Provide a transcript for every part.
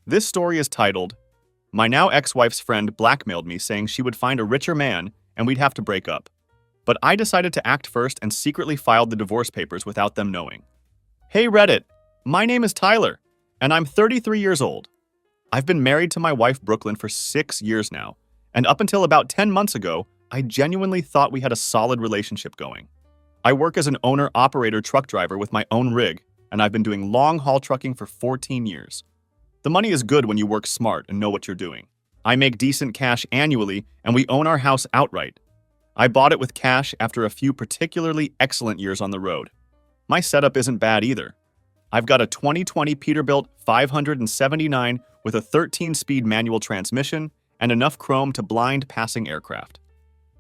This story is titled, My Now Ex-Wife's Friend Blackmailed Me saying she would find a richer man and we'd have to break up. But I decided to act first and secretly filed the divorce papers without them knowing. Hey Reddit, my name is Tyler, and I'm 33 years old. I've been married to my wife Brooklyn for 6 years now, and up until about 10 months ago, I genuinely thought we had a solid relationship going. I work as an owner-operator truck driver with my own rig, and I've been doing long-haul trucking for 14 years. The money is good when you work smart and know what you're doing. I make decent cash annually, and we own our house outright. I bought it with cash after a few particularly excellent years on the road. My setup isn't bad either. I've got a 2020 Peterbilt 579 with a 13-speed manual transmission and enough chrome to blind passing aircraft.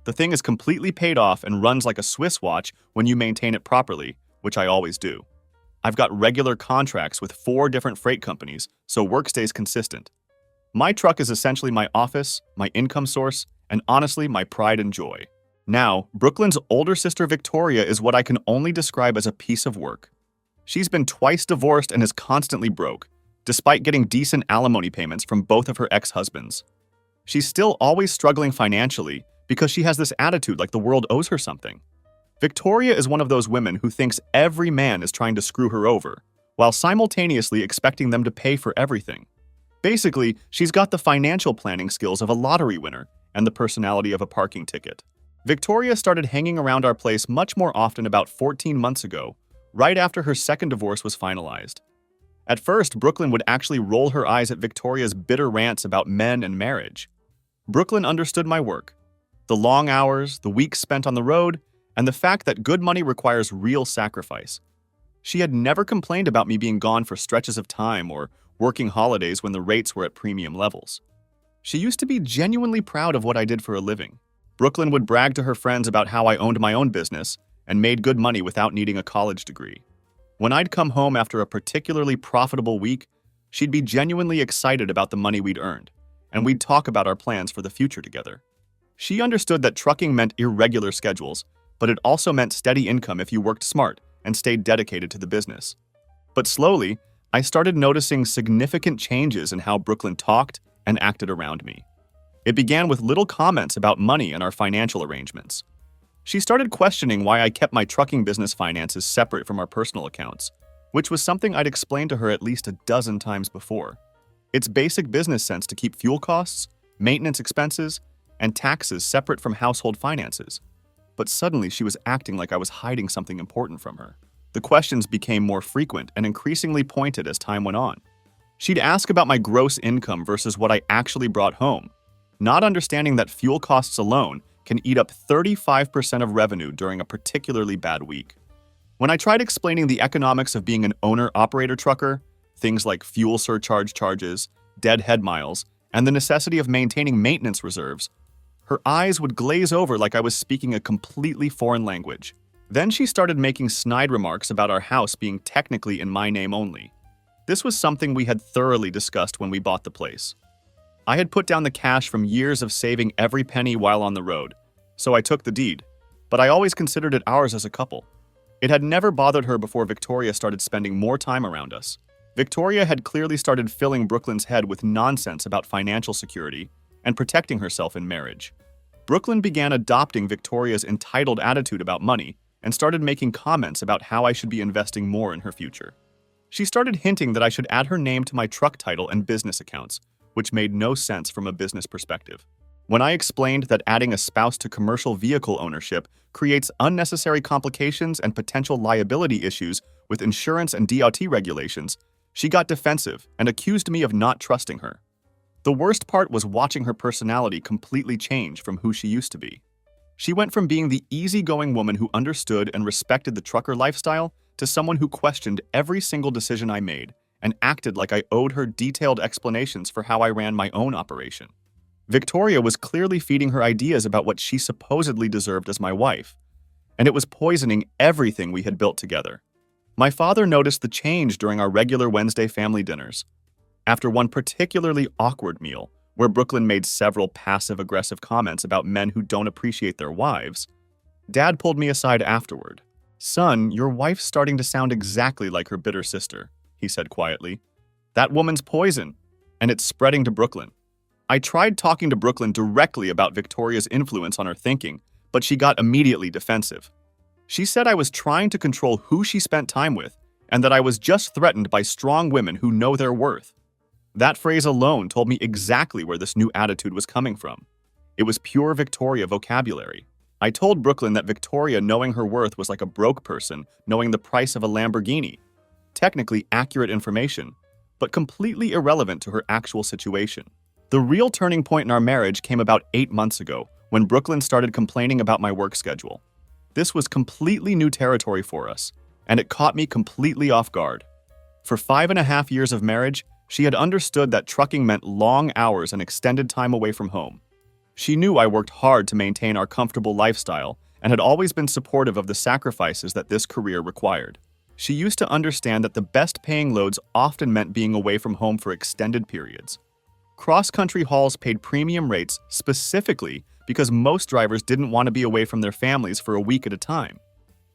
The thing is completely paid off and runs like a Swiss watch when you maintain it properly, which I always do. I've got regular contracts with 4 different freight companies, so work stays consistent. My truck is essentially my office, my income source, and honestly, my pride and joy. Now, Brooklyn's older sister Victoria is what I can only describe as a piece of work. She's been twice divorced and is constantly broke, despite getting decent alimony payments from both of her ex-husbands. She's still always struggling financially because she has this attitude like the world owes her something. Victoria is one of those women who thinks every man is trying to screw her over, while simultaneously expecting them to pay for everything. Basically, she's got the financial planning skills of a lottery winner and the personality of a parking ticket. Victoria started hanging around our place much more often about 14 months ago, right after her second divorce was finalized. At first, Brooklyn would actually roll her eyes at Victoria's bitter rants about men and marriage. Brooklyn understood my work. The long hours, the weeks spent on the road, and the fact that good money requires real sacrifice. She had never complained about me being gone for stretches of time or working holidays when the rates were at premium levels. She used to be genuinely proud of what I did for a living. Brooklyn would brag to her friends about how I owned my own business and made good money without needing a college degree. When I'd come home after a particularly profitable week, she'd be genuinely excited about the money we'd earned, and we'd talk about our plans for the future together. She understood that trucking meant irregular schedules, but it also meant steady income if you worked smart and stayed dedicated to the business. But slowly, I started noticing significant changes in how Brooklyn talked and acted around me. It began with little comments about money and our financial arrangements. She started questioning why I kept my trucking business finances separate from our personal accounts, which was something I'd explained to her at least a dozen times before. It's basic business sense to keep fuel costs, maintenance expenses, and taxes separate from household finances. But suddenly she was acting like I was hiding something important from her. The questions became more frequent and increasingly pointed as time went on. She'd ask about my gross income versus what I actually brought home, not understanding that fuel costs alone can eat up 35% of revenue during a particularly bad week. When I tried explaining the economics of being an owner-operator trucker, things like fuel surcharge charges, dead head miles, and the necessity of maintaining maintenance reserves, her eyes would glaze over like I was speaking a completely foreign language. Then she started making snide remarks about our house being technically in my name only. This was something we had thoroughly discussed when we bought the place. I had put down the cash from years of saving every penny while on the road, so I took the deed, but I always considered it ours as a couple. It had never bothered her before Victoria started spending more time around us. Victoria had clearly started filling Brooklyn's head with nonsense about financial security and protecting herself in marriage. Brooklyn began adopting Victoria's entitled attitude about money and started making comments about how I should be investing more in her future. She started hinting that I should add her name to my truck title and business accounts, which made no sense from a business perspective. When I explained that adding a spouse to commercial vehicle ownership creates unnecessary complications and potential liability issues with insurance and DOT regulations, she got defensive and accused me of not trusting her. The worst part was watching her personality completely change from who she used to be. She went from being the easygoing woman who understood and respected the trucker lifestyle to someone who questioned every single decision I made and acted like I owed her detailed explanations for how I ran my own operation. Victoria was clearly feeding her ideas about what she supposedly deserved as my wife, and it was poisoning everything we had built together. My father noticed the change during our regular Wednesday family dinners. After one particularly awkward meal, where Brooklyn made several passive-aggressive comments about men who don't appreciate their wives, Dad pulled me aside afterward. "Son, your wife's starting to sound exactly like her bitter sister," he said quietly. "That woman's poison. and it's spreading to Brooklyn. I tried talking to Brooklyn directly about Victoria's influence on her thinking, but she got immediately defensive. She said I was trying to control who she spent time with, and that I was just threatened by strong women who know their worth. That phrase alone told me exactly where this new attitude was coming from. It was pure Victoria vocabulary. I told Brooklyn that Victoria knowing her worth was like a broke person knowing the price of a Lamborghini. Technically accurate information, but completely irrelevant to her actual situation. The real turning point in our marriage came about 8 months ago, when Brooklyn started complaining about my work schedule. This was completely new territory for us, and it caught me completely off guard. For 5.5 years of marriage, she had understood that trucking meant long hours and extended time away from home. She knew I worked hard to maintain our comfortable lifestyle and had always been supportive of the sacrifices that this career required. She used to understand that the best-paying loads often meant being away from home for extended periods. Cross-country hauls paid premium rates specifically because most drivers didn't want to be away from their families for a week at a time.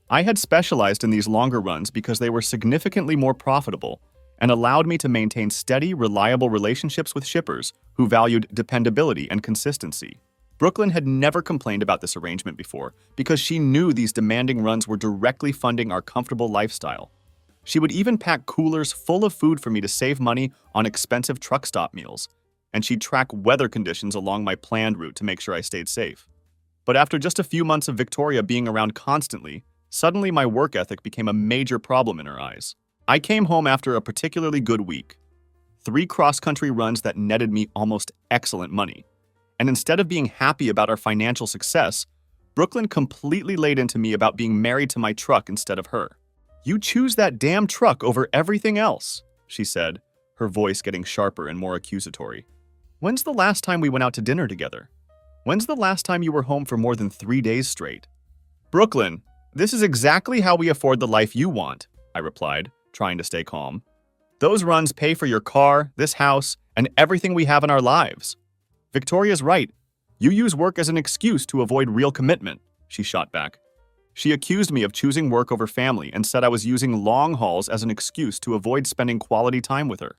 I had specialized in these longer runs because they were significantly more profitable and allowed me to maintain steady, reliable relationships with shippers who valued dependability and consistency. Brooklyn had never complained about this arrangement before because she knew these demanding runs were directly funding our comfortable lifestyle. She would even pack coolers full of food for me to save money on expensive truck stop meals, and she'd track weather conditions along my planned route to make sure I stayed safe. But after just a few months of Victoria being around constantly, suddenly my work ethic became a major problem in her eyes. I came home after a particularly good week. 3 cross-country runs that netted me almost excellent money. And instead of being happy about our financial success, Brooklyn completely laid into me about being married to my truck instead of her. "You choose that damn truck over everything else," she said, her voice getting sharper and more accusatory. "When's the last time we went out to dinner together? When's the last time you were home for more than 3 days straight?" "Brooklyn, this is exactly how we afford the life you want," I replied, trying to stay calm. "Those runs pay for your car, this house, and everything we have in our lives." "Victoria's right. You use work as an excuse to avoid real commitment," she shot back. She accused me of choosing work over family and said I was using long hauls as an excuse to avoid spending quality time with her.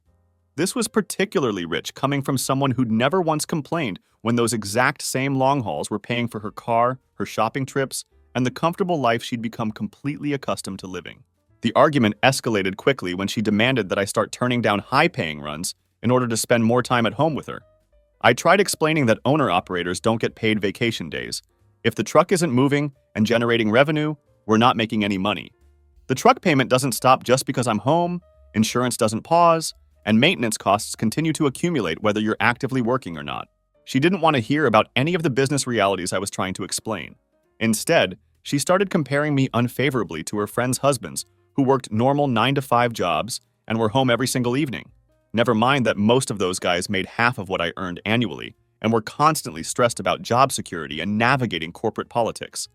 This was particularly rich coming from someone who'd never once complained when those exact same long hauls were paying for her car, her shopping trips, and the comfortable life she'd become completely accustomed to living. The argument escalated quickly when she demanded that I start turning down high-paying runs in order to spend more time at home with her. I tried explaining that owner-operators don't get paid vacation days. If the truck isn't moving and generating revenue, we're not making any money. The truck payment doesn't stop just because I'm home, insurance doesn't pause, and maintenance costs continue to accumulate whether you're actively working or not. She didn't want to hear about any of the business realities I was trying to explain. Instead, she started comparing me unfavorably to her friends' husbands who worked normal 9-to-5 jobs and were home every single evening. Never mind that most of those guys made half of what I earned annually and were constantly stressed about job security and navigating corporate politics.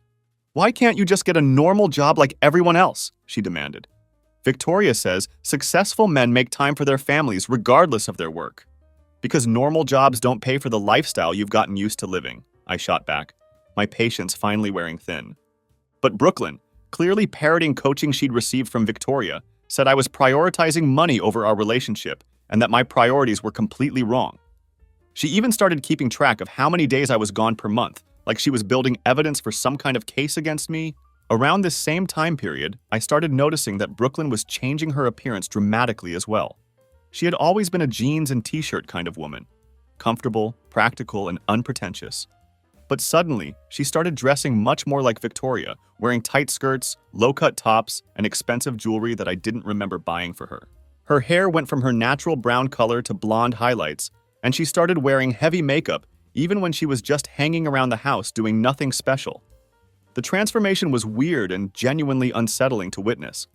"Why can't you just get a normal job like everyone else?" she demanded. "Victoria says successful men make time for their families regardless of their work." "Because normal jobs don't pay for the lifestyle you've gotten used to living," I shot back, my patience finally wearing thin. But Brooklyn, clearly parroting coaching she'd received from Victoria, said I was prioritizing money over our relationship and that my priorities were completely wrong. She even started keeping track of how many days I was gone per month, like she was building evidence for some kind of case against me. Around this same time period, I started noticing that Brooklyn was changing her appearance dramatically as well. She had always been a jeans and t-shirt kind of woman, comfortable, practical, and unpretentious. But suddenly, she started dressing much more like Victoria, wearing tight skirts, low-cut tops, and expensive jewelry that I didn't remember buying for her. Her hair went from her natural brown color to blonde highlights, and she started wearing heavy makeup even when she was just hanging around the house doing nothing special. The transformation was weird and genuinely unsettling to witness.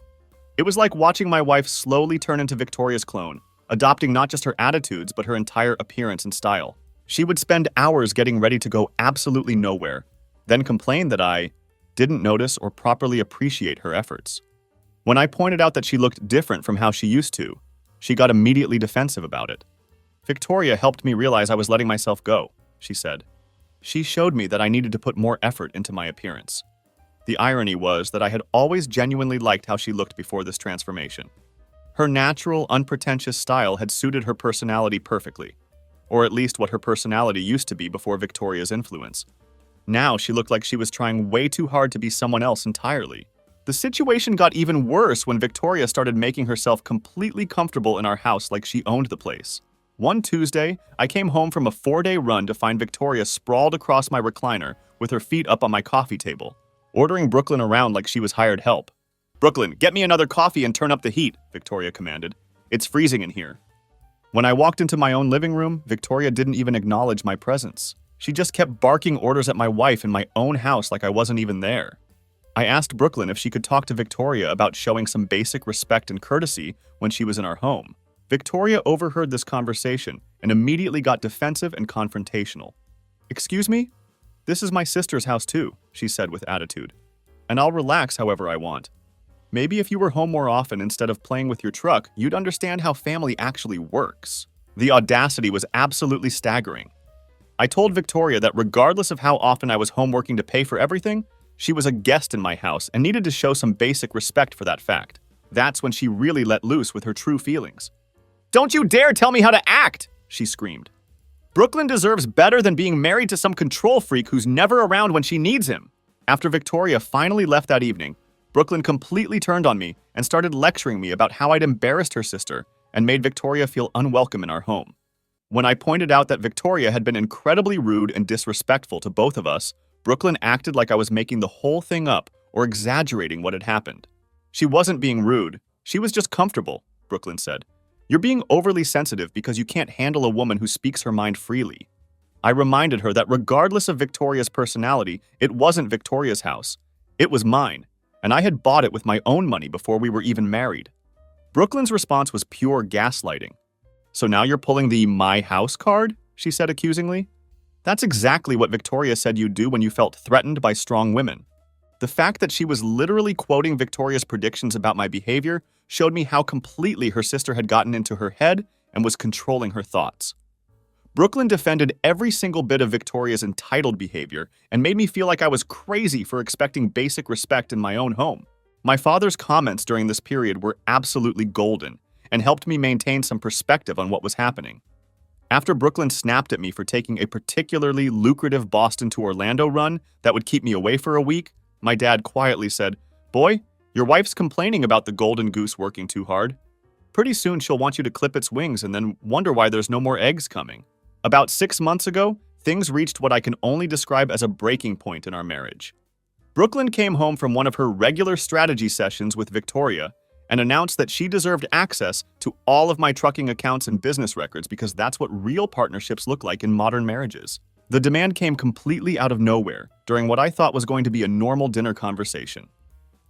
It was like watching my wife slowly turn into Victoria's clone, adopting not just her attitudes but her entire appearance and style. She would spend hours getting ready to go absolutely nowhere, then complain that I didn't notice or properly appreciate her efforts. When I pointed out that she looked different from how she used to, she got immediately defensive about it. "Victoria helped me realize I was letting myself go," she said. "She showed me that I needed to put more effort into my appearance." The irony was that I had always genuinely liked how she looked before this transformation. Her natural, unpretentious style had suited her personality perfectly, or at least what her personality used to be before Victoria's influence. Now she looked like she was trying way too hard to be someone else entirely. The situation got even worse when Victoria started making herself completely comfortable in our house like she owned the place. One Tuesday, I came home from a 4-day run to find Victoria sprawled across my recliner with her feet up on my coffee table, ordering Brooklyn around like she was hired help. "Brooklyn, get me another coffee and turn up the heat," Victoria commanded. "It's freezing in here." When I walked into my own living room, Victoria didn't even acknowledge my presence. She just kept barking orders at my wife in my own house like I wasn't even there. I asked Brooklyn if she could talk to Victoria about showing some basic respect and courtesy when she was in our home. Victoria overheard this conversation and immediately got defensive and confrontational. "Excuse me? This is my sister's house too," she said with attitude. "And I'll relax however I want. Maybe if you were home more often instead of playing with your truck, you'd understand how family actually works." The audacity was absolutely staggering. I told Victoria that regardless of how often I was home working to pay for everything, she was a guest in my house and needed to show some basic respect for that fact. That's when she really let loose with her true feelings. "Don't you dare tell me how to act!" she screamed. "Brooklyn deserves better than being married to some control freak who's never around when she needs him." After Victoria finally left that evening, Brooklyn completely turned on me and started lecturing me about how I'd embarrassed her sister and made Victoria feel unwelcome in our home. When I pointed out that Victoria had been incredibly rude and disrespectful to both of us, Brooklyn acted like I was making the whole thing up or exaggerating what had happened. "She wasn't being rude. She was just comfortable," Brooklyn said. "You're being overly sensitive because you can't handle a woman who speaks her mind freely." I reminded her that regardless of Victoria's personality, it wasn't Victoria's house. It was mine, and I had bought it with my own money before we were even married. Brooklyn's response was pure gaslighting. "So now you're pulling the 'my house' card?" she said accusingly. "That's exactly what Victoria said you'd do when you felt threatened by strong women." The fact that she was literally quoting Victoria's predictions about my behavior showed me how completely her sister had gotten into her head and was controlling her thoughts. Brooklyn defended every single bit of Victoria's entitled behavior and made me feel like I was crazy for expecting basic respect in my own home. My father's comments during this period were absolutely golden and helped me maintain some perspective on what was happening. After Brooklyn snapped at me for taking a particularly lucrative Boston to Orlando run that would keep me away for a week, my dad quietly said, "Boy, your wife's complaining about the golden goose working too hard. Pretty soon she'll want you to clip its wings and then wonder why there's no more eggs coming." About 6 months ago, things reached what I can only describe as a breaking point in our marriage. Brooklyn came home from one of her regular strategy sessions with Victoria and announced that she deserved access to all of my trucking accounts and business records because that's what real partnerships look like in modern marriages. The demand came completely out of nowhere during what I thought was going to be a normal dinner conversation.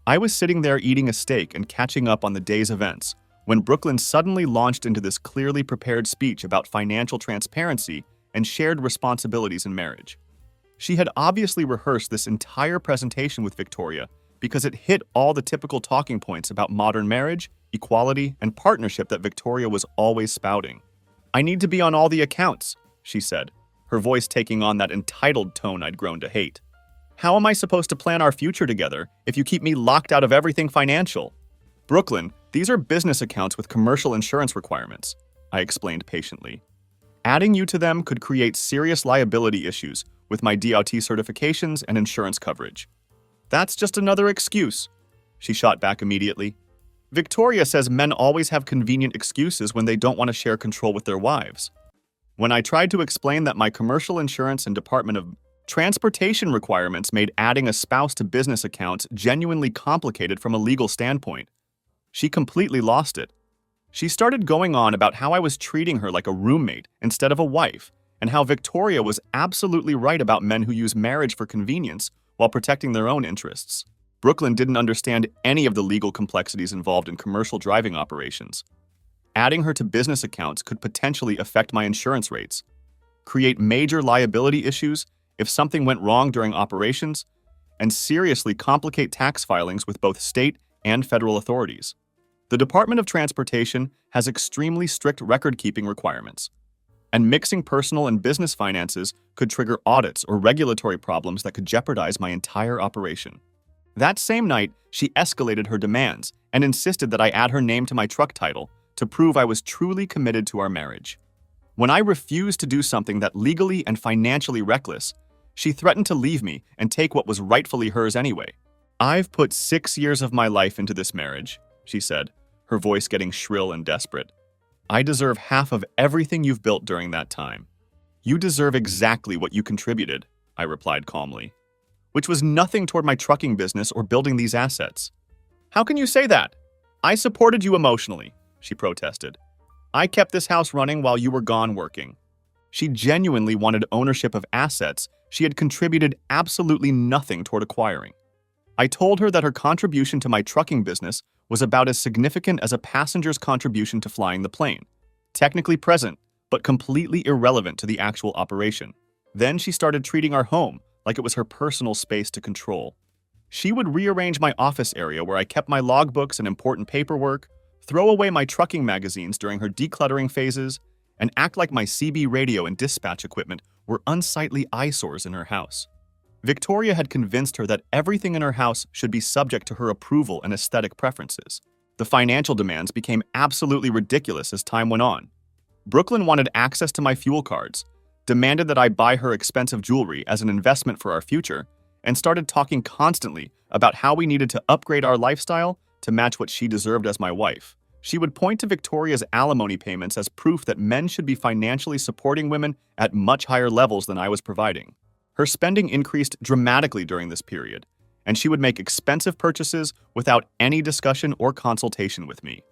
I was sitting there eating a steak and catching up on the day's events when Brooklyn suddenly launched into this clearly prepared speech about financial transparency and shared responsibilities in marriage. She had obviously rehearsed this entire presentation with Victoria because it hit all the typical talking points about modern marriage, equality, and partnership that Victoria was always spouting. "I need to be on all the accounts," she said, her voice taking on that entitled tone I'd grown to hate. "How am I supposed to plan our future together if you keep me locked out of everything financial?" "Brooklyn, these are business accounts with commercial insurance requirements," I explained patiently. "Adding you to them could create serious liability issues with my DOT certifications and insurance coverage." "That's just another excuse," she shot back immediately. "Victoria says men always have convenient excuses when they don't want to share control with their wives." When I tried to explain that my commercial insurance and Department of Transportation requirements made adding a spouse to business accounts genuinely complicated from a legal standpoint, she completely lost it. She started going on about how I was treating her like a roommate instead of a wife, and how Victoria was absolutely right about men who use marriage for convenience while protecting their own interests. Brooklyn didn't understand any of the legal complexities involved in commercial driving operations. Adding her to business accounts could potentially affect my insurance rates, create major liability issues if something went wrong during operations, and seriously complicate tax filings with both state and federal authorities. The Department of Transportation has extremely strict record-keeping requirements, and mixing personal and business finances could trigger audits or regulatory problems that could jeopardize my entire operation. That same night, she escalated her demands and insisted that I add her name to my truck title to prove I was truly committed to our marriage. When I refused to do something that legally and financially reckless, she threatened to leave me and take what was rightfully hers anyway. "I've put 6 years of my life into this marriage," she said, her voice getting shrill and desperate. "I deserve half of everything you've built during that time." "You deserve exactly what you contributed," I replied calmly, "which was nothing toward my trucking business or building these assets." "How can you say that? I supported you emotionally," she protested. "I kept this house running while you were gone working." She genuinely wanted ownership of assets she had contributed absolutely nothing toward acquiring. I told her that her contribution to my trucking business was about as significant as a passenger's contribution to flying the plane, technically present, but completely irrelevant to the actual operation. Then she started treating our home like it was her personal space to control. She would rearrange my office area where I kept my logbooks and important paperwork, throw away my trucking magazines during her decluttering phases, and act like my CB radio and dispatch equipment were unsightly eyesores in her house. Victoria had convinced her that everything in her house should be subject to her approval and aesthetic preferences. The financial demands became absolutely ridiculous as time went on. Brooklyn wanted access to my fuel cards, demanded that I buy her expensive jewelry as an investment for our future, and started talking constantly about how we needed to upgrade our lifestyle to match what she deserved as my wife. She would point to Victoria's alimony payments as proof that men should be financially supporting women at much higher levels than I was providing. Her spending increased dramatically during this period, and she would make expensive purchases without any discussion or consultation with me.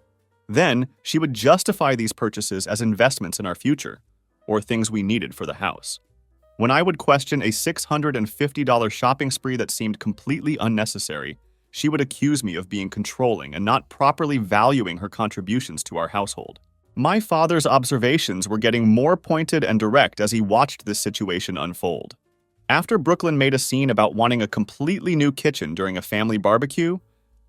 Then, she would justify these purchases as investments in our future, or things we needed for the house. When I would question a $650 shopping spree that seemed completely unnecessary, she would accuse me of being controlling and not properly valuing her contributions to our household. My father's observations were getting more pointed and direct as he watched this situation unfold. After Brooklyn made a scene about wanting a completely new kitchen during a family barbecue,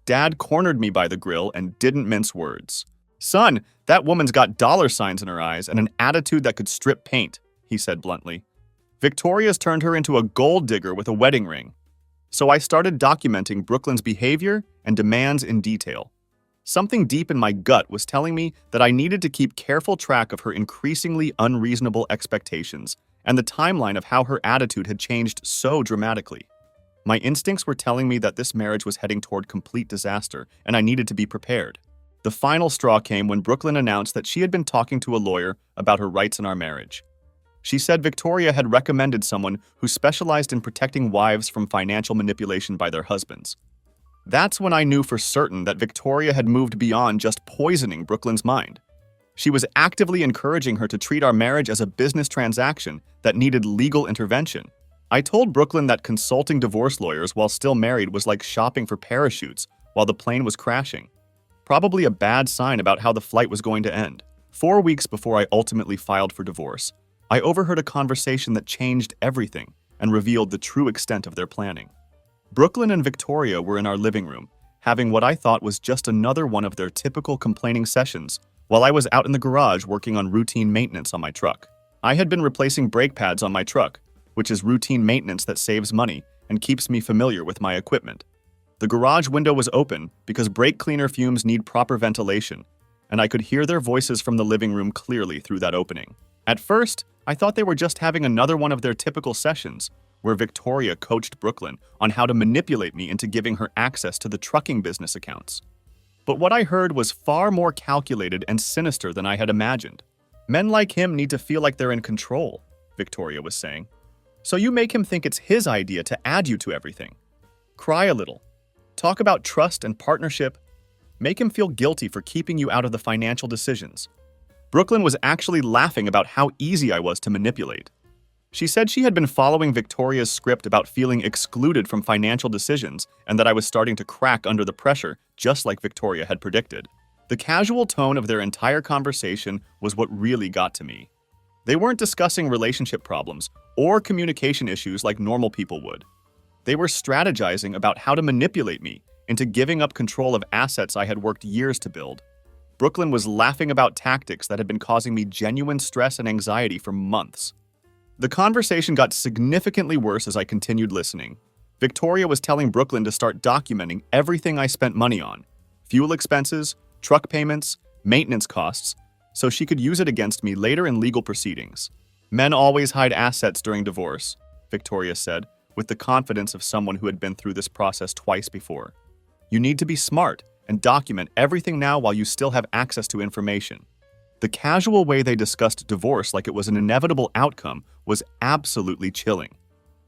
Dad cornered me by the grill and didn't mince words. "Son, that woman's got dollar signs in her eyes and an attitude that could strip paint," he said bluntly. "Victoria's turned her into a gold digger with a wedding ring." So I started documenting Brooklyn's behavior and demands in detail. Something deep in my gut was telling me that I needed to keep careful track of her increasingly unreasonable expectations and the timeline of how her attitude had changed so dramatically. My instincts were telling me that this marriage was heading toward complete disaster, and I needed to be prepared. The final straw came when Brooklyn announced that she had been talking to a lawyer about her rights in our marriage. She said Victoria had recommended someone who specialized in protecting wives from financial manipulation by their husbands. That's when I knew for certain that Victoria had moved beyond just poisoning Brooklyn's mind. She was actively encouraging her to treat our marriage as a business transaction that needed legal intervention. I told Brooklyn that consulting divorce lawyers while still married was like shopping for parachutes while the plane was crashing. Probably a bad sign about how the flight was going to end. 4 weeks before I ultimately filed for divorce, I overheard a conversation that changed everything and revealed the true extent of their planning. Brooklyn and Victoria were in our living room, having what I thought was just another one of their typical complaining sessions, while I was out in the garage working on routine maintenance on my truck. I had been replacing brake pads on my truck, which is routine maintenance that saves money and keeps me familiar with my equipment. The garage window was open because brake cleaner fumes need proper ventilation, and I could hear their voices from the living room clearly through that opening. At first, I thought they were just having another one of their typical sessions, where Victoria coached Brooklyn on how to manipulate me into giving her access to the trucking business accounts. But what I heard was far more calculated and sinister than I had imagined. "Men like him need to feel like they're in control," Victoria was saying. "So you make him think it's his idea to add you to everything. Cry a little. Talk about trust and partnership. Make him feel guilty for keeping you out of the financial decisions." Brooklyn was actually laughing about how easy I was to manipulate. She said she had been following Victoria's script about feeling excluded from financial decisions and that I was starting to crack under the pressure, just like Victoria had predicted. The casual tone of their entire conversation was what really got to me. They weren't discussing relationship problems or communication issues like normal people would. They were strategizing about how to manipulate me into giving up control of assets I had worked years to build. Brooklyn was laughing about tactics that had been causing me genuine stress and anxiety for months. The conversation got significantly worse as I continued listening. Victoria was telling Brooklyn to start documenting everything I spent money on: fuel expenses, truck payments, maintenance costs, so she could use it against me later in legal proceedings. Men always hide assets during divorce, Victoria said, with the confidence of someone who had been through this process twice before. You need to be smart and document everything now while you still have access to information. The casual way they discussed divorce like it was an inevitable outcome was absolutely chilling.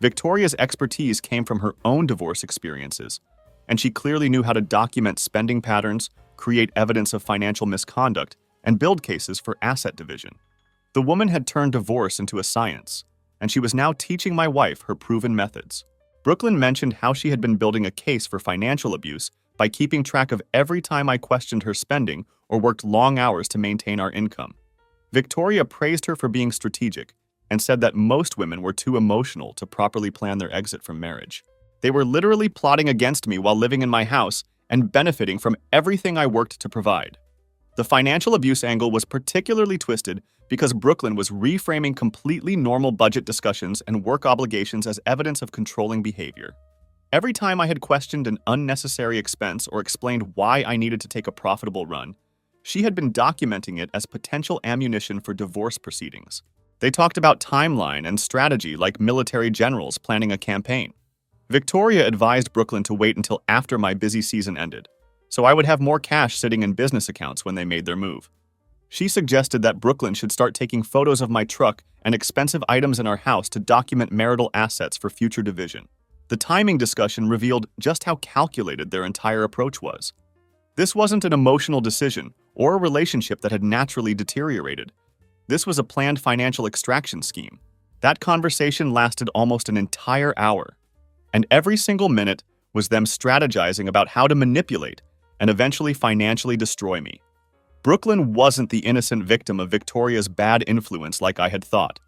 Victoria's expertise came from her own divorce experiences, and she clearly knew how to document spending patterns, create evidence of financial misconduct, and build cases for asset division. The woman had turned divorce into a science, and she was now teaching my wife her proven methods. Brooklyn mentioned how she had been building a case for financial abuse by keeping track of every time I questioned her spending or worked long hours to maintain our income. Victoria praised her for being strategic and said that most women were too emotional to properly plan their exit from marriage. They were literally plotting against me while living in my house and benefiting from everything I worked to provide. The financial abuse angle was particularly twisted because Brooklyn was reframing completely normal budget discussions and work obligations as evidence of controlling behavior. Every time I had questioned an unnecessary expense or explained why I needed to take a profitable run, she had been documenting it as potential ammunition for divorce proceedings. They talked about timeline and strategy like military generals planning a campaign. Victoria advised Brooklyn to wait until after my busy season ended, so I would have more cash sitting in business accounts when they made their move. She suggested that Brooklyn should start taking photos of my truck and expensive items in our house to document marital assets for future division. The timing discussion revealed just how calculated their entire approach was. This wasn't an emotional decision or a relationship that had naturally deteriorated. This was a planned financial extraction scheme. That conversation lasted almost an entire hour, and every single minute was them strategizing about how to manipulate and eventually financially destroy me. Brooklyn wasn't the innocent victim of Victoria's bad influence like I had thought.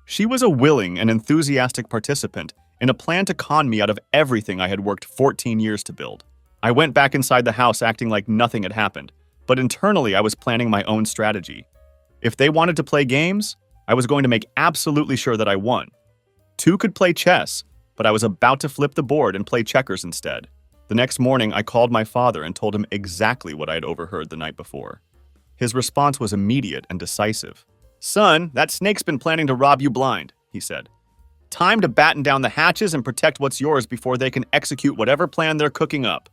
She was a willing and enthusiastic participant in a plan to con me out of everything I had worked 14 years to build. I went back inside the house acting like nothing had happened, but internally I was planning my own strategy. If they wanted to play games, I was going to make absolutely sure that I won. Two could play chess, but I was about to flip the board and play checkers instead. The next morning, I called my father and told him exactly what I had overheard the night before. His response was immediate and decisive. "Son, that snake's been planning to rob you blind," he said. "Time to batten down the hatches and protect what's yours before they can execute whatever plan they're cooking up."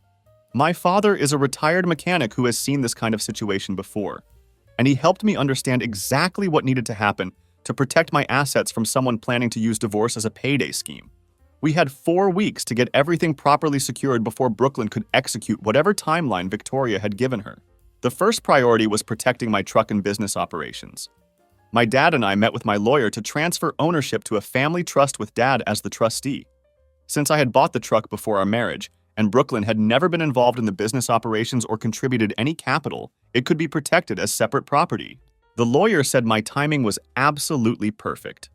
My father is a retired mechanic who has seen this kind of situation before, and he helped me understand exactly what needed to happen to protect my assets from someone planning to use divorce as a payday scheme. We had 4 weeks to get everything properly secured before Brooklyn could execute whatever timeline Victoria had given her. The first priority was protecting my truck and business operations. My dad and I met with my lawyer to transfer ownership to a family trust with Dad as the trustee. Since I had bought the truck before our marriage, and Brooklyn had never been involved in the business operations or contributed any capital, it could be protected as separate property. The lawyer said my timing was absolutely perfect.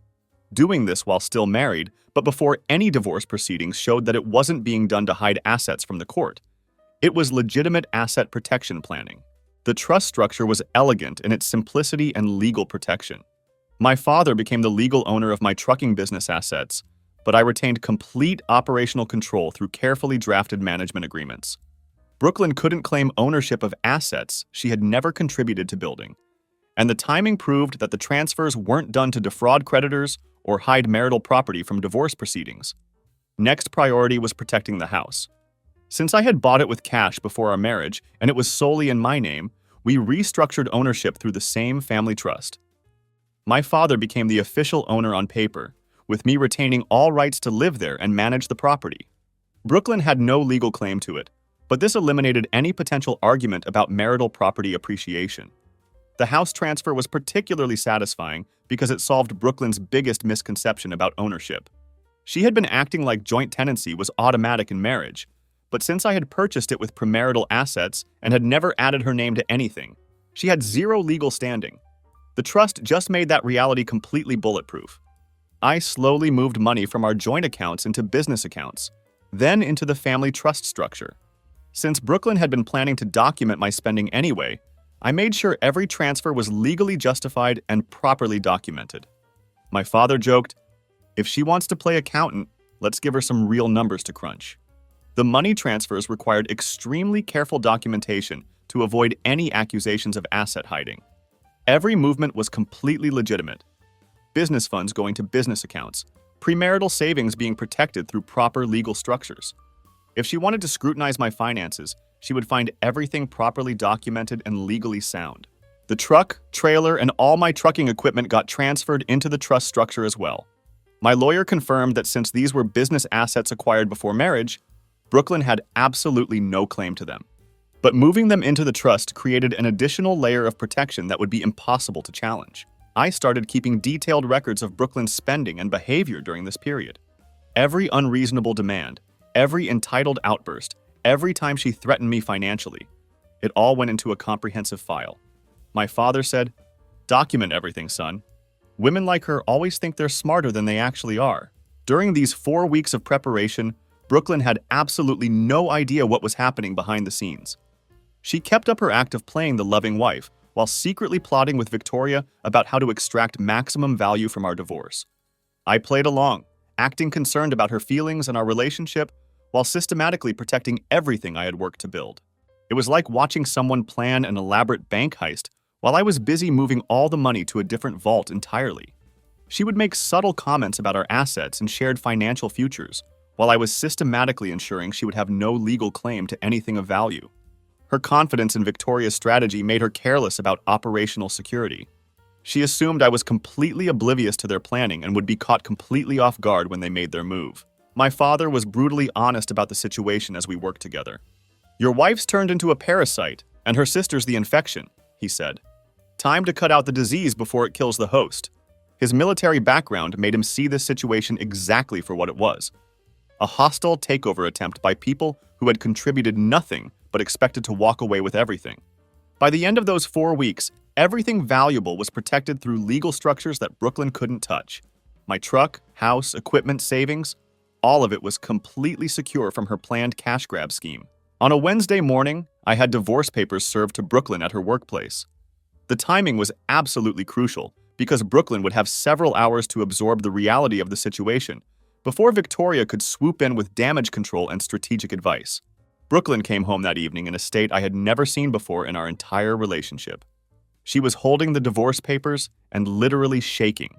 Doing this while still married, but before any divorce proceedings showed that it wasn't being done to hide assets from the court. It was legitimate asset protection planning. The trust structure was elegant in its simplicity and legal protection. My father became the legal owner of my trucking business assets, but I retained complete operational control through carefully drafted management agreements. Brooklyn couldn't claim ownership of assets she had never contributed to building, and the timing proved that the transfers weren't done to defraud creditors or hide marital property from divorce proceedings. Next priority was protecting the house. Since I had bought it with cash before our marriage and it was solely in my name, we restructured ownership through the same family trust. My father became the official owner on paper, with me retaining all rights to live there and manage the property. Brooklyn had no legal claim to it, but this eliminated any potential argument about marital property appreciation. The house transfer was particularly satisfying because it solved Brooklyn's biggest misconception about ownership. She had been acting like joint tenancy was automatic in marriage, but since I had purchased it with premarital assets and had never added her name to anything, she had zero legal standing. The trust just made that reality completely bulletproof. I slowly moved money from our joint accounts into business accounts, then into the family trust structure. Since Brooklyn had been planning to document my spending anyway, I made sure every transfer was legally justified and properly documented. My father joked, "If she wants to play accountant, let's give her some real numbers to crunch. The money transfers required extremely careful documentation to avoid any accusations of asset hiding. Every movement was completely legitimate. Business funds going to business accounts, premarital savings being protected through proper legal structures. If she wanted to scrutinize my finances, she would find everything properly documented and legally sound. The truck, trailer, and all my trucking equipment got transferred into the trust structure as well. My lawyer confirmed that since these were business assets acquired before marriage, Brooklyn had absolutely no claim to them. But moving them into the trust created an additional layer of protection that would be impossible to challenge. I started keeping detailed records of Brooklyn's spending and behavior during this period. Every unreasonable demand, every entitled outburst, every time she threatened me financially, it all went into a comprehensive file. My father said, "Document everything, son. Women like her always think they're smarter than they actually are." During these 4 weeks of preparation, Brooklyn had absolutely no idea what was happening behind the scenes. She kept up her act of playing the loving wife while secretly plotting with Victoria about how to extract maximum value from our divorce. I played along, acting concerned about her feelings and our relationship while systematically protecting everything I had worked to build. It was like watching someone plan an elaborate bank heist while I was busy moving all the money to a different vault entirely. She would make subtle comments about our assets and shared financial futures, while I was systematically ensuring she would have no legal claim to anything of value. Her confidence in Victoria's strategy made her careless about operational security. She assumed I was completely oblivious to their planning and would be caught completely off guard when they made their move. My father was brutally honest about the situation as we worked together. "Your wife's turned into a parasite, and her sister's the infection," he said. "Time to cut out the disease before it kills the host." His military background made him see this situation exactly for what it was: a hostile takeover attempt by people who had contributed nothing but expected to walk away with everything. By the end of those 4 weeks, everything valuable was protected through legal structures that Brooklyn couldn't touch. My truck, house, equipment, savings, all of it was completely secure from her planned cash grab scheme. On a Wednesday morning, I had divorce papers served to Brooklyn at her workplace. The timing was absolutely crucial because Brooklyn would have several hours to absorb the reality of the situation before Victoria could swoop in with damage control and strategic advice. Brooklyn came home that evening in a state I had never seen before in our entire relationship. She was holding the divorce papers and literally shaking,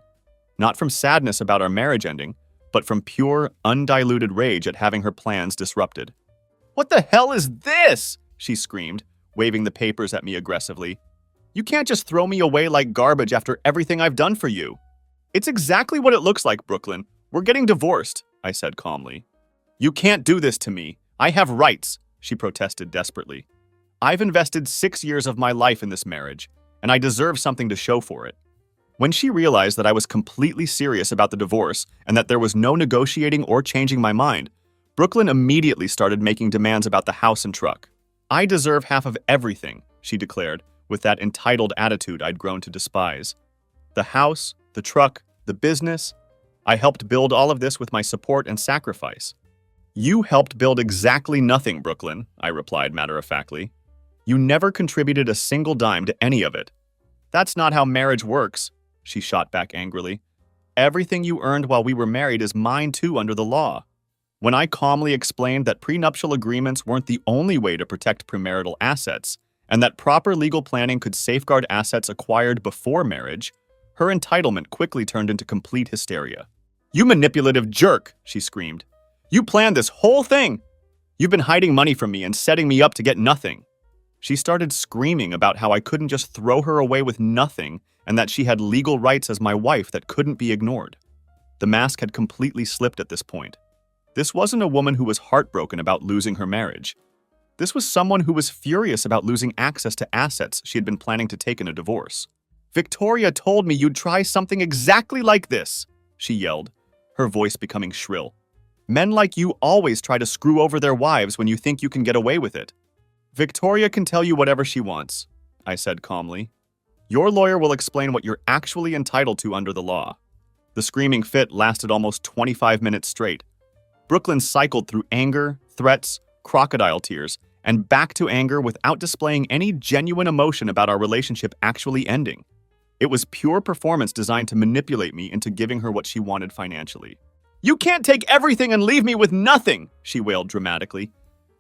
not from sadness about our marriage ending, but from pure, undiluted rage at having her plans disrupted. "What the hell is this?" she screamed, waving the papers at me aggressively. "You can't just throw me away like garbage after everything I've done for you." "It's exactly what it looks like, Brooklyn. We're getting divorced," I said calmly. "You can't do this to me. I have rights," she protested desperately. "I've invested 6 years of my life in this marriage, and I deserve something to show for it." When she realized that I was completely serious about the divorce and that there was no negotiating or changing my mind, Brooklyn immediately started making demands about the house and truck. "I deserve half of everything," she declared, with that entitled attitude I'd grown to despise. "The house, the truck, the business. I helped build all of this with my support and sacrifice." "You helped build exactly nothing, Brooklyn," I replied matter-of-factly. "You never contributed a single dime to any of it." "That's not how marriage works," she shot back angrily. "Everything you earned while we were married is mine too under the law." When I calmly explained that prenuptial agreements weren't the only way to protect premarital assets, and that proper legal planning could safeguard assets acquired before marriage, her entitlement quickly turned into complete hysteria. "You manipulative jerk," she screamed. "You planned this whole thing! You've been hiding money from me and setting me up to get nothing." She started screaming about how I couldn't just throw her away with nothing and that she had legal rights as my wife that couldn't be ignored. The mask had completely slipped at this point. This wasn't a woman who was heartbroken about losing her marriage. This was someone who was furious about losing access to assets she had been planning to take in a divorce. "Victoria told me you'd try something exactly like this," she yelled, her voice becoming shrill. "Men like you always try to screw over their wives when you think you can get away with it." "Victoria can tell you whatever she wants," I said calmly. "Your lawyer will explain what you're actually entitled to under the law." The screaming fit lasted almost 25 minutes straight. Brooklyn cycled through anger, threats, crocodile tears, and back to anger without displaying any genuine emotion about our relationship actually ending. It was pure performance designed to manipulate me into giving her what she wanted financially. You can't take everything and leave me with nothing, she wailed dramatically.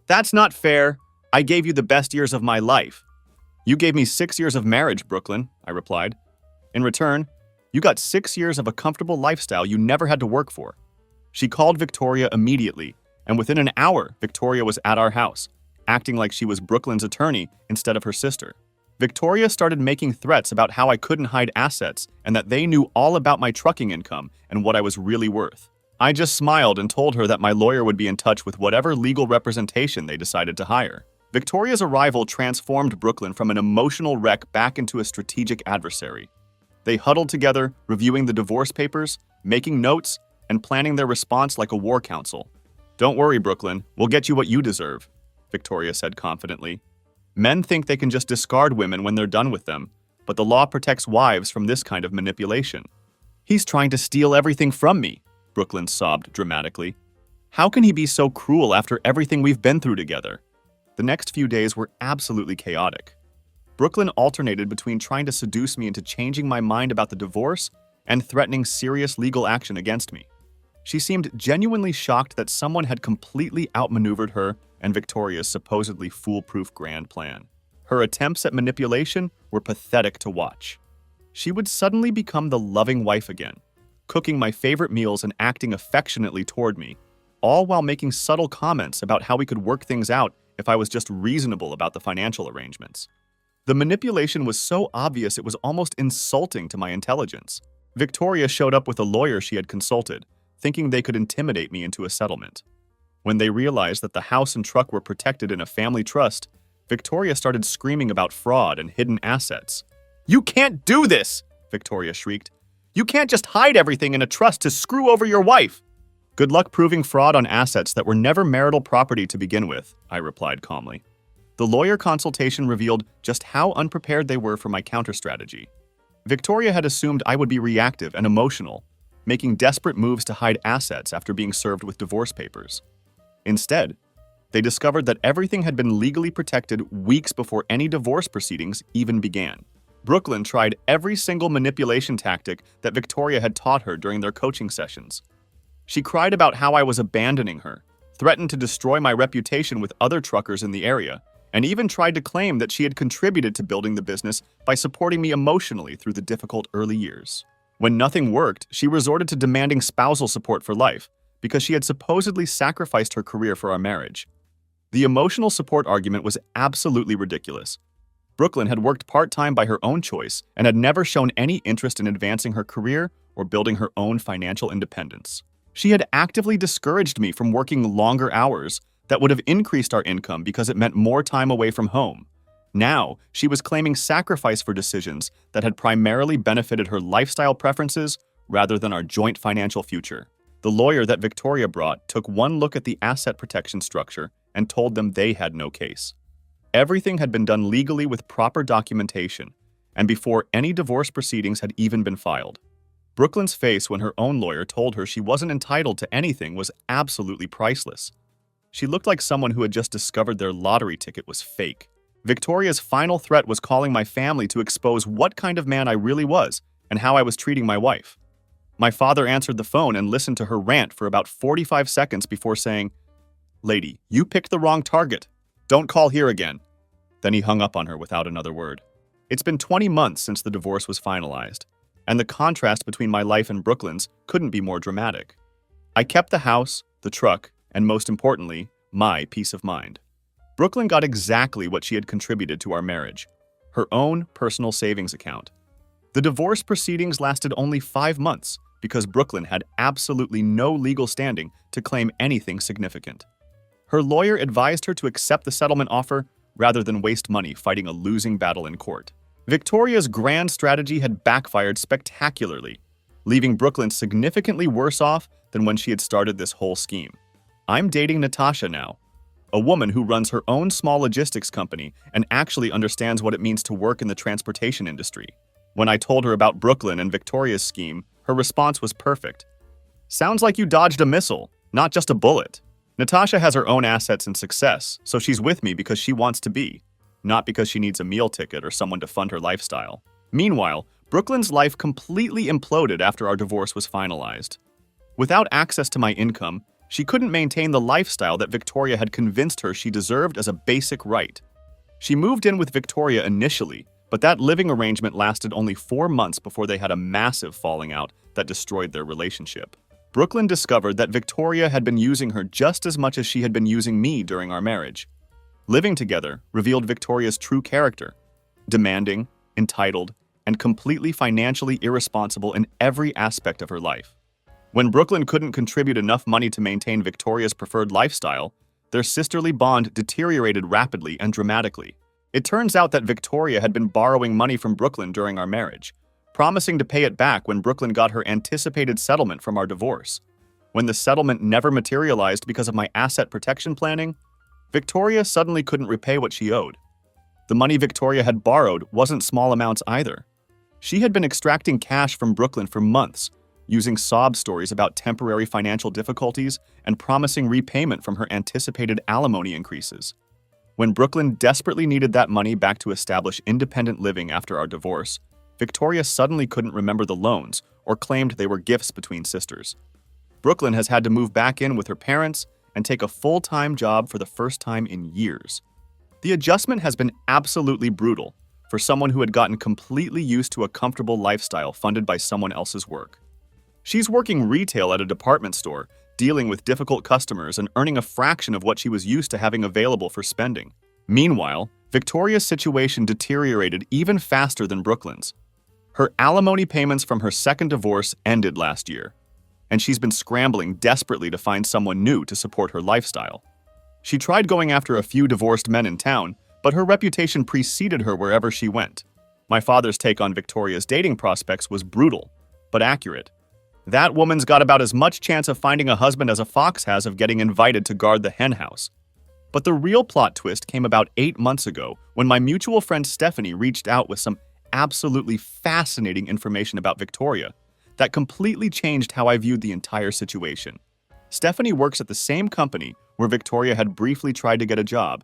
That's not fair. I gave you the best years of my life. You gave me 6 years of marriage, Brooklyn, I replied. In return, you got 6 years of a comfortable lifestyle you never had to work for. She called Victoria immediately, and within an hour, Victoria was at our house, acting like she was Brooklyn's attorney instead of her sister. Victoria started making threats about how I couldn't hide assets and that they knew all about my trucking income and what I was really worth. I just smiled and told her that my lawyer would be in touch with whatever legal representation they decided to hire. Victoria's arrival transformed Brooklyn from an emotional wreck back into a strategic adversary. They huddled together, reviewing the divorce papers, making notes, and planning their response like a war council. Don't worry, Brooklyn, we'll get you what you deserve, Victoria said confidently. Men think they can just discard women when they're done with them, but the law protects wives from this kind of manipulation. He's trying to steal everything from me, Brooklyn sobbed dramatically. How can he be so cruel after everything we've been through together? The next few days were absolutely chaotic. Brooklyn alternated between trying to seduce me into changing my mind about the divorce and threatening serious legal action against me. She seemed genuinely shocked that someone had completely outmaneuvered her and Victoria's supposedly foolproof grand plan. Her attempts at manipulation were pathetic to watch. She would suddenly become the loving wife again, cooking my favorite meals and acting affectionately toward me, all while making subtle comments about how we could work things out if I was just reasonable about the financial arrangements. The manipulation was so obvious it was almost insulting to my intelligence. Victoria showed up with a lawyer she had consulted, thinking they could intimidate me into a settlement. When they realized that the house and truck were protected in a family trust, Victoria started screaming about fraud and hidden assets. You can't do this, Victoria shrieked. You can't just hide everything in a trust to screw over your wife. Good luck proving fraud on assets that were never marital property to begin with, I replied calmly. The lawyer consultation revealed just how unprepared they were for my counter-strategy. Victoria had assumed I would be reactive and emotional, making desperate moves to hide assets after being served with divorce papers. Instead, they discovered that everything had been legally protected weeks before any divorce proceedings even began. Brooklyn tried every single manipulation tactic that Victoria had taught her during their coaching sessions. She cried about how I was abandoning her, threatened to destroy my reputation with other truckers in the area, and even tried to claim that she had contributed to building the business by supporting me emotionally through the difficult early years. When nothing worked, she resorted to demanding spousal support for life, because she had supposedly sacrificed her career for our marriage. The emotional support argument was absolutely ridiculous. Brooklyn had worked part-time by her own choice and had never shown any interest in advancing her career or building her own financial independence. She had actively discouraged me from working longer hours that would have increased our income because it meant more time away from home. Now, she was claiming sacrifice for decisions that had primarily benefited her lifestyle preferences rather than our joint financial future. The lawyer that Victoria brought took one look at the asset protection structure and told them they had no case. Everything had been done legally with proper documentation, and before any divorce proceedings had even been filed. Brooklyn's face when her own lawyer told her she wasn't entitled to anything was absolutely priceless. She looked like someone who had just discovered their lottery ticket was fake. Victoria's final threat was calling my family to expose what kind of man I really was and how I was treating my wife. My father answered the phone and listened to her rant for about 45 seconds before saying, "Lady, you picked the wrong target. Don't call here again." Then he hung up on her without another word. It's been 20 months since the divorce was finalized, and the contrast between my life and Brooklyn's couldn't be more dramatic. I kept the house, the truck, and most importantly, my peace of mind. Brooklyn got exactly what she had contributed to our marriage, her own personal savings account. The divorce proceedings lasted only 5 months because Brooklyn had absolutely no legal standing to claim anything significant. Her lawyer advised her to accept the settlement offer rather than waste money fighting a losing battle in court. Victoria's grand strategy had backfired spectacularly, leaving Brooklyn significantly worse off than when she had started this whole scheme. I'm dating Natasha now, a woman who runs her own small logistics company and actually understands what it means to work in the transportation industry. When I told her about Brooklyn and Victoria's scheme, her response was perfect. Sounds like you dodged a missile, not just a bullet. Natasha has her own assets and success, so she's with me because she wants to be, not because she needs a meal ticket or someone to fund her lifestyle. Meanwhile, Brooklyn's life completely imploded after our divorce was finalized. Without access to my income, she couldn't maintain the lifestyle that Victoria had convinced her she deserved as a basic right. She moved in with Victoria initially, but that living arrangement lasted only 4 months before they had a massive falling out that destroyed their relationship. Brooklyn discovered that Victoria had been using her just as much as she had been using me during our marriage. Living together revealed Victoria's true character: demanding, entitled, and completely financially irresponsible in every aspect of her life. When Brooklyn couldn't contribute enough money to maintain Victoria's preferred lifestyle, their sisterly bond deteriorated rapidly and dramatically. It turns out that Victoria had been borrowing money from Brooklyn during our marriage, promising to pay it back when Brooklyn got her anticipated settlement from our divorce. When the settlement never materialized because of my asset protection planning, Victoria suddenly couldn't repay what she owed. The money Victoria had borrowed wasn't small amounts either. She had been extracting cash from Brooklyn for months, using sob stories about temporary financial difficulties and promising repayment from her anticipated alimony increases. When Brooklyn desperately needed that money back to establish independent living after our divorce, Victoria suddenly couldn't remember the loans or claimed they were gifts between sisters. Brooklyn has had to move back in with her parents and take a full-time job for the first time in years. The adjustment has been absolutely brutal for someone who had gotten completely used to a comfortable lifestyle funded by someone else's work. She's working retail at a department store, dealing with difficult customers and earning a fraction of what she was used to having available for spending. Meanwhile, Victoria's situation deteriorated even faster than Brooklyn's. Her alimony payments from her second divorce ended last year, and she's been scrambling desperately to find someone new to support her lifestyle. She tried going after a few divorced men in town, but her reputation preceded her wherever she went. My father's take on Victoria's dating prospects was brutal, but accurate. That woman's got about as much chance of finding a husband as a fox has of getting invited to guard the hen house. But the real plot twist came about 8 months ago when my mutual friend Stephanie reached out with some absolutely fascinating information about Victoria that completely changed how I viewed the entire situation. Stephanie works at the same company where Victoria had briefly tried to get a job,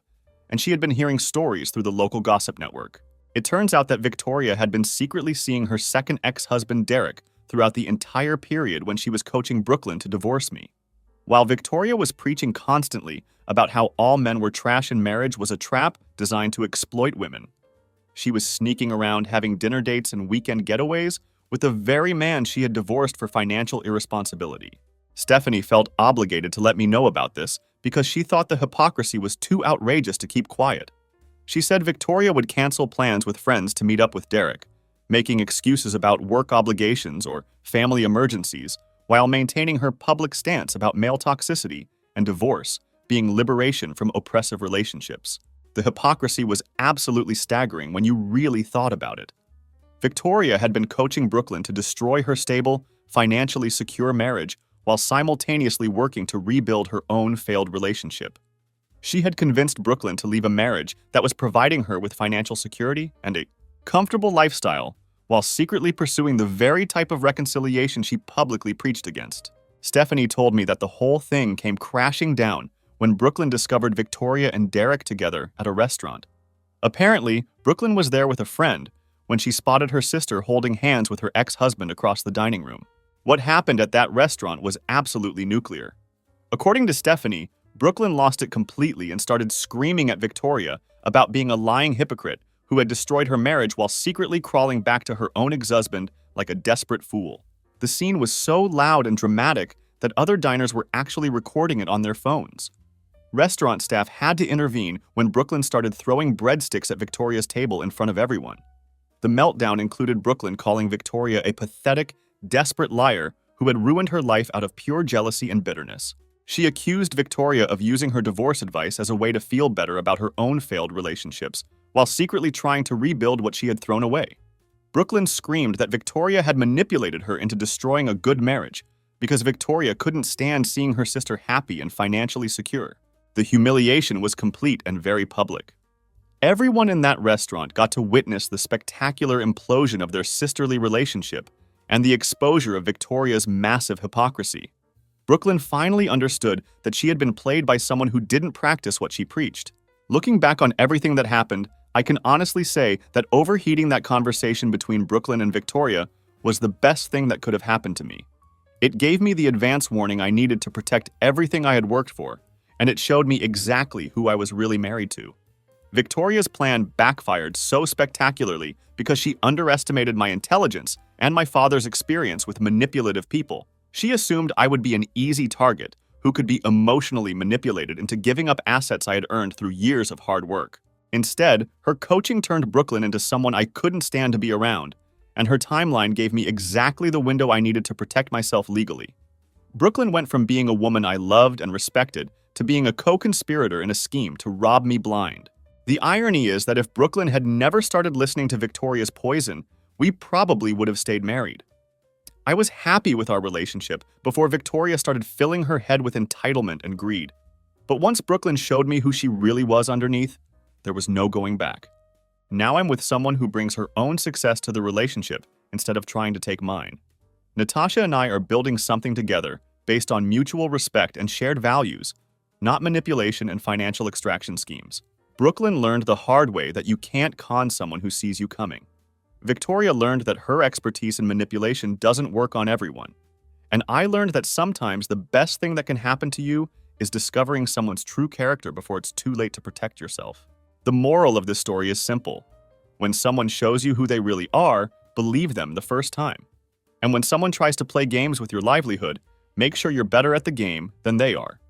and she had been hearing stories through the local gossip network. It turns out that Victoria had been secretly seeing her second ex-husband Derek throughout the entire period when she was coaching Brooklyn to divorce me. While Victoria was preaching constantly about how all men were trash and marriage was a trap designed to exploit women, she was sneaking around having dinner dates and weekend getaways with the very man she had divorced for financial irresponsibility. Stephanie felt obligated to let me know about this because she thought the hypocrisy was too outrageous to keep quiet. She said Victoria would cancel plans with friends to meet up with Derek, making excuses about work obligations or family emergencies, while maintaining her public stance about male toxicity and divorce being liberation from oppressive relationships. The hypocrisy was absolutely staggering when you really thought about it. Victoria had been coaching Brooklyn to destroy her stable, financially secure marriage while simultaneously working to rebuild her own failed relationship. She had convinced Brooklyn to leave a marriage that was providing her with financial security and a comfortable lifestyle, while secretly pursuing the very type of reconciliation she publicly preached against. Stephanie told me that the whole thing came crashing down when Brooklyn discovered Victoria and Derek together at a restaurant. Apparently, Brooklyn was there with a friend when she spotted her sister holding hands with her ex-husband across the dining room. What happened at that restaurant was absolutely nuclear. According to Stephanie, Brooklyn lost it completely and started screaming at Victoria about being a lying hypocrite who had destroyed her marriage while secretly crawling back to her own ex-husband like a desperate fool. The scene was so loud and dramatic that other diners were actually recording it on their phones. Restaurant staff had to intervene when Brooklyn started throwing breadsticks at Victoria's table in front of everyone. The meltdown included Brooklyn calling Victoria a pathetic, desperate liar who had ruined her life out of pure jealousy and bitterness. She accused Victoria of using her divorce advice as a way to feel better about her own failed relationships, while secretly trying to rebuild what she had thrown away. Brooklyn screamed that Victoria had manipulated her into destroying a good marriage because Victoria couldn't stand seeing her sister happy and financially secure. The humiliation was complete and very public. Everyone in that restaurant got to witness the spectacular implosion of their sisterly relationship and the exposure of Victoria's massive hypocrisy. Brooklyn finally understood that she had been played by someone who didn't practice what she preached. Looking back on everything that happened, I can honestly say that overheating that conversation between Brooklyn and Victoria was the best thing that could have happened to me. It gave me the advance warning I needed to protect everything I had worked for, and it showed me exactly who I was really married to. Victoria's plan backfired so spectacularly because she underestimated my intelligence and my father's experience with manipulative people. She assumed I would be an easy target who could be emotionally manipulated into giving up assets I had earned through years of hard work. Instead, her coaching turned Brooklyn into someone I couldn't stand to be around, and her timeline gave me exactly the window I needed to protect myself legally. Brooklyn went from being a woman I loved and respected to being a co-conspirator in a scheme to rob me blind. The irony is that if Brooklyn had never started listening to Victoria's poison, we probably would have stayed married. I was happy with our relationship before Victoria started filling her head with entitlement and greed. But once Brooklyn showed me who she really was underneath, there was no going back. Now I'm with someone who brings her own success to the relationship instead of trying to take mine. Natasha and I are building something together based on mutual respect and shared values, not manipulation and financial extraction schemes. Brooklyn learned the hard way that you can't con someone who sees you coming. Victoria learned that her expertise in manipulation doesn't work on everyone. And I learned that sometimes the best thing that can happen to you is discovering someone's true character before it's too late to protect yourself. The moral of this story is simple. When someone shows you who they really are, believe them the first time. And when someone tries to play games with your livelihood, make sure you're better at the game than they are.